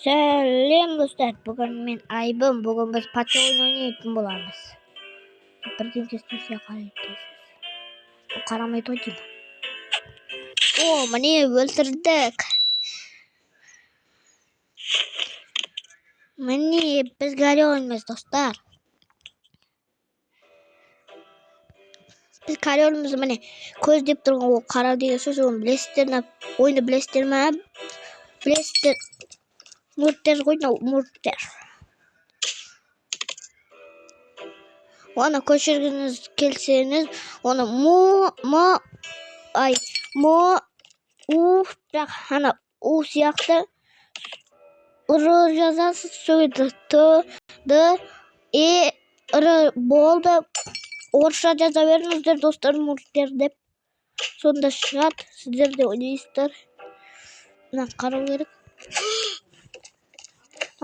Selam dostlar. Bugün men Aybım. Bugün biz paça oyunu oynayıp bulamız. Birden kesmesiye karayıptayız. O karamayı toydum. Oo, beni öldürdük. Beni biz gari oynuyoruz dostlar. Biz kare oynuyoruz beni. Köz deyip durgan o kara diye söz onu bilestirme. Oyunu bilestirme. Bilestir. Murder oyna murder. Ona koşurgunuz kelseniz ona mu bırak hani u siyahtı ırı yazası söyledi d e ırı boldu orça jaza verinizdер dostlarım urtlar dep sonda şat sizler de oynaysыздар mына карау керек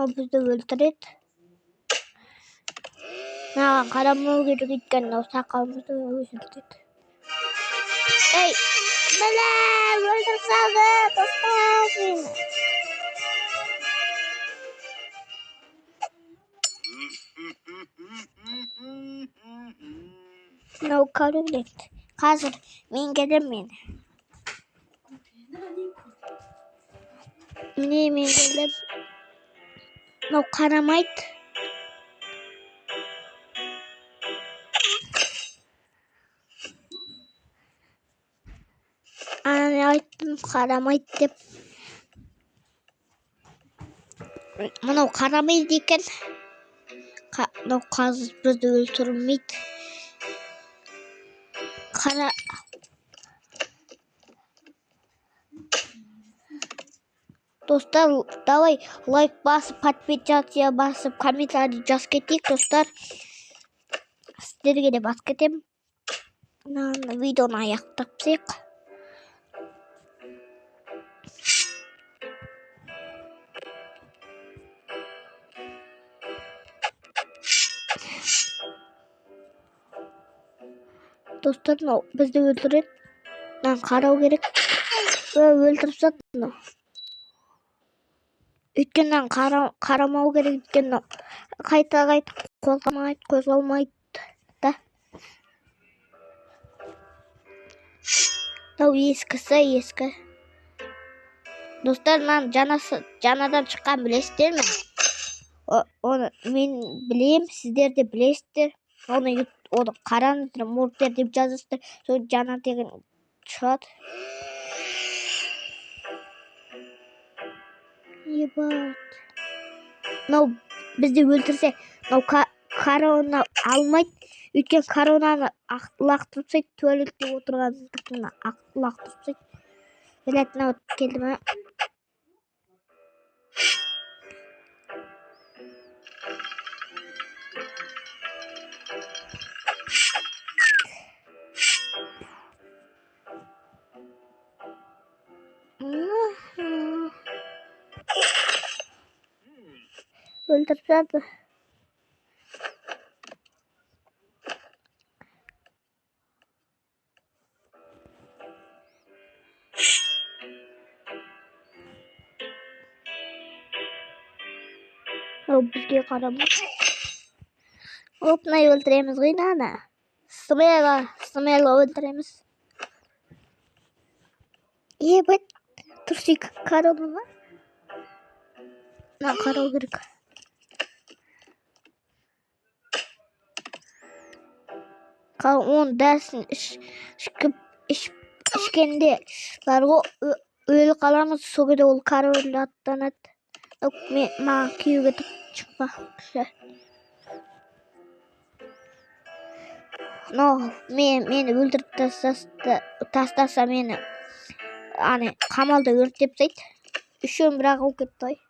ал бізді өлтіреді маған қарамау керек өйткені мынау сақалымызды өсіртеді ей бля өлтіріп салды достар мені мынау көрінеді қазір мен келемін міне мен келіп мынау қарамайды айттым қарамайды деп мынау қарамайды екен мынау қазір бізді өлтірмейді қара достар давай лайк басып подписаться басып комментарий жазып кетейік достар сіздерге де басып кетемін видеоны аяқтап тастайық достар мынау бізді өлтіреді мынаны қарау керек өлтіріп тастады мынау өйткені мынаны қарамау керек өйткені қайта қозғалмайды да мынау ескі достар мынаны жаңадан шыққан білесіздер ме оны мен білемін сіздер де білесіздер оны қараңыздар муртер деп жазасыздар сол жаңа деген шығады ебать мынау бізді өлтірсе мынау коронаны алмайды өйткені коронаны лақтырып тастайды туалетте отырғандығына лақтырып тастайды блять мынау келді ма өлтіріп тастады бізге қарамай опнай өлтіреміз ғой мынаны смело өлтіреміз ебать тұрсик коронаны мына қарау керек оның дәрісін ішкенде бар ғой өлі қаламыз сол кезде ол король аттанады маған күйеуге шықпақшы мені өлтіріп тастаса мені қамалда өртеп тастайды үшеуін бірақ алып кетті ғой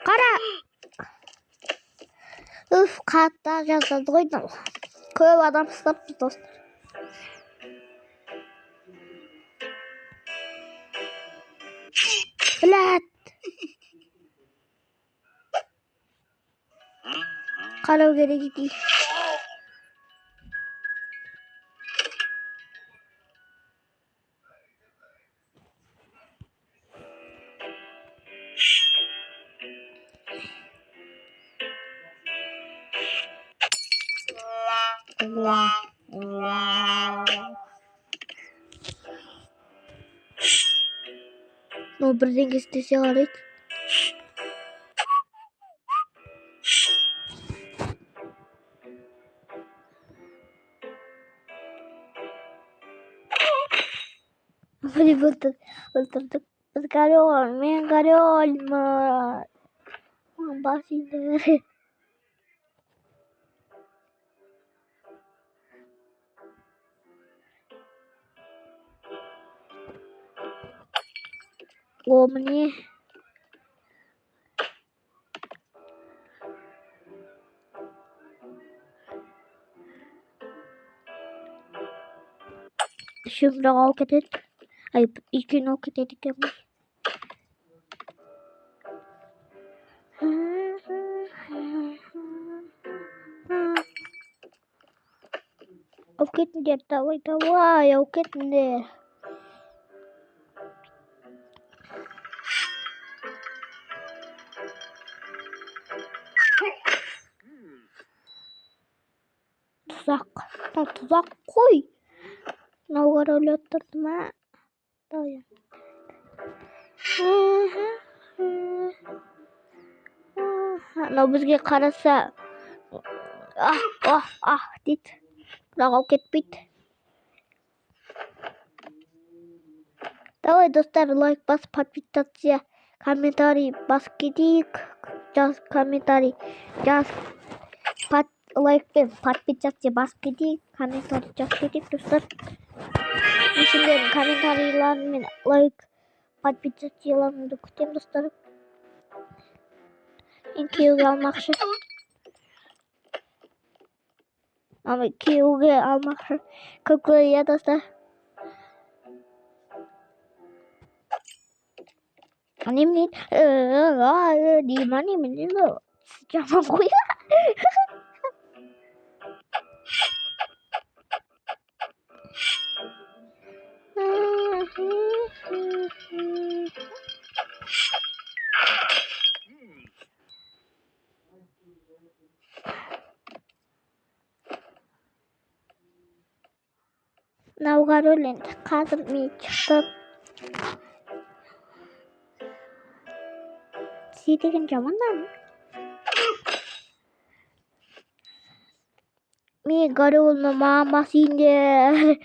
қара қатты жазады ғой көп адам ұстаппыз достар блядь қарау керек екен Wow. Wow. No birden istese garip. Hadi oturduk. Biz garip men garip olma. Basinde. O meni. Şimdi hareket et. Ay iki hareket ettik ama. Hareket de tawai hareket de. Tuzak. Tuzak koy. Navgar öyle tutma. Dayan. Bizga qarasa deydi. Biroq ketmaydi. Давай, достар, лайк бас, подписаться, комментарий бас кетейік. Жаз комментарий, жаз лайк пен подписаться бас кетейік. Комментарий жаз кетейік, достар. Сендердің комментарийларың мен лайк, подписацияларыңды күтемін, достар. Мен күйеуге алмақшы. Ama kuyuge almak ya dostlar. Annemin di mana ini lo? Jangan aku ya. Navgarolent kazım çıktı. Sidikin zamandan mı? Mi garol mama masinde.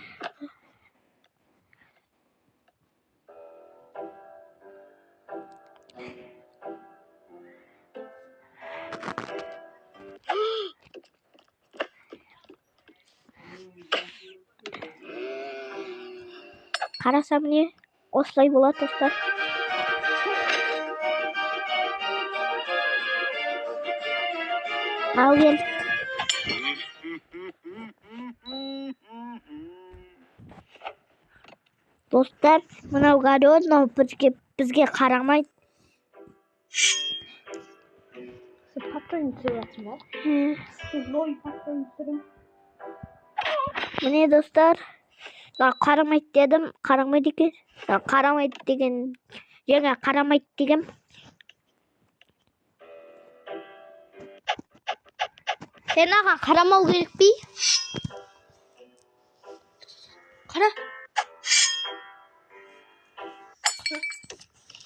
Karasam ne? Oslay bulat dostlar. Al gel. Dostlar, mınau garol bizge qaramaydi. Patron yitiryapsın o. Patron yitirim. Mine dostlar, qaramaydi dedim, qaramaydi ekan. Qaramaydi degan, yana qaramaydi degan. Sen ağa qaramau kerak bi? Qara.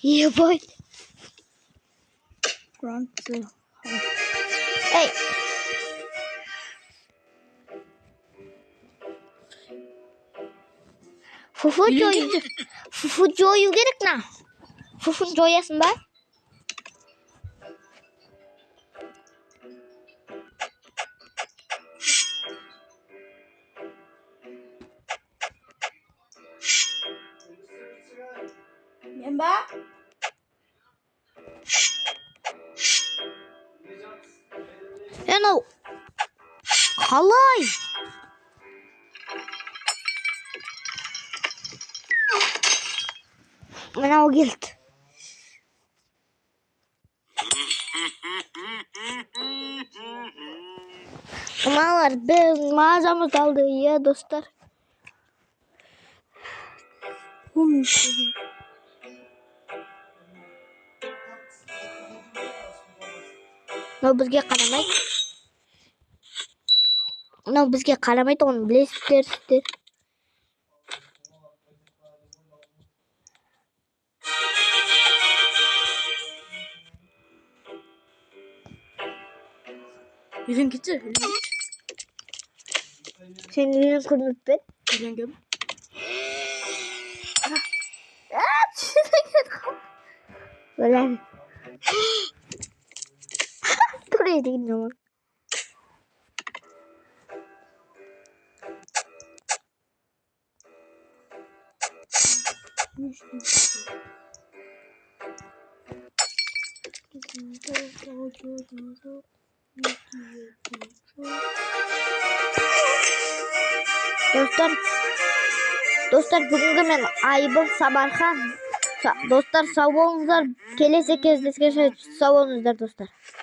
Yeah boy. Hey. Fufu joyu gerek na. Fufu joyasın ben. Mbak. Eno. Halay. Mana o geldi. Umalar ben mağazamız aldı ya dostlar. No bizga qaramay. Анау бізге қарамайды, оны білесіздер. Үйден кетші. Senin elini kırmızı ben. Үйден кел. Böyle. Buraya değil ama. Dostlar bugünkü men Ayıbım Sabarхан. Dostlar sağ olunuzlar. Kelese kezdesке sağ olunuzlar dostlar.